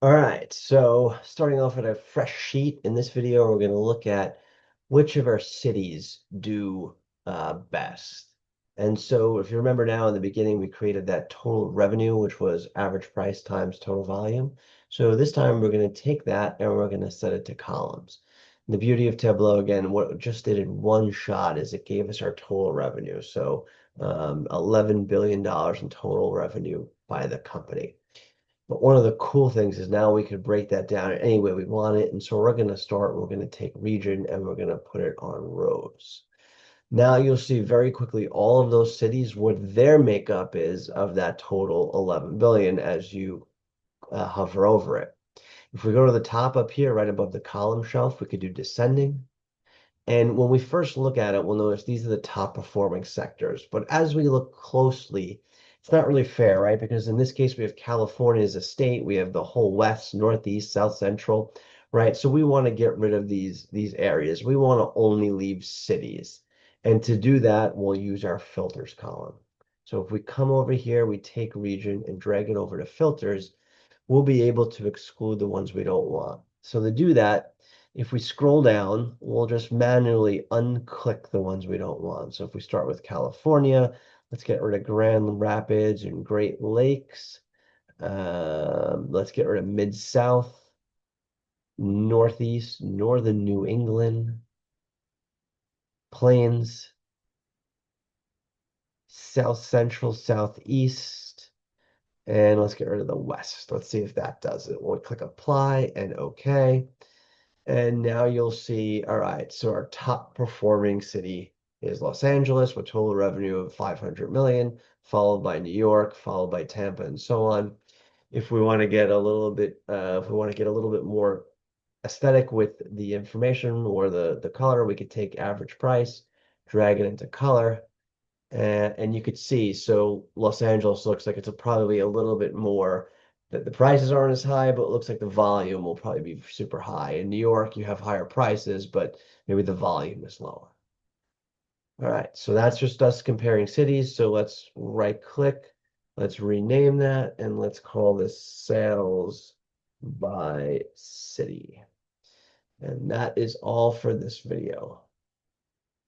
All right, so starting off with a fresh sheet, in this video, we're going to look at which of our cities do best. And so if you remember now in the beginning, we created that total revenue, which was average price times total volume. So this time we're going to take that and we're going to set it to columns. And the beauty of Tableau, again, what it just did in one shot is it gave us our total revenue. So $11 billion in total revenue by the company. But one of the cool things is now we could break that down any way we want it. And so we're going to we're going to take region and we're going to put it on rows. Now you'll see very quickly all of those cities, what their makeup is of that total 11 billion as you hover over it. If we go to the top up here, right above the column shelf, we could do descending. And when we first look at it, we'll notice these are the top performing sectors. But as we look closely, it's not really fair, right? Because in this case, we have California as a state, we have the whole West, Northeast, South Central, right? So we want to get rid of these areas. We want to only leave cities. And to do that, we'll use our filters column. So if we come over here, we take region and drag it over to filters, we'll be able to exclude the ones we don't want. So to do that, if we scroll down, we'll just manually unclick the ones we don't want. So if we start with California, let's get rid of Grand Rapids and Great Lakes. Let's get rid of Mid-South, Northeast, Northern New England, Plains, South Central, Southeast, and let's get rid of the West. Let's see if that does it. We'll click apply and OK. And now you'll see, all right, so our top performing city is Los Angeles with total revenue of 500 million, followed by New York, followed by Tampa, and so on. If we want to get a little bit, if we want to get a little bit more aesthetic with the information or the color, we could take average price, drag it into color, and you could see, so Los Angeles looks like it's probably a little bit more, that the prices aren't as high, but it looks like the volume will probably be super high. In New York, you have higher prices, but maybe the volume is lower. All right, so that's just us comparing cities. So let's right click, let's rename that, and let's call this sales by city. And that is all for this video.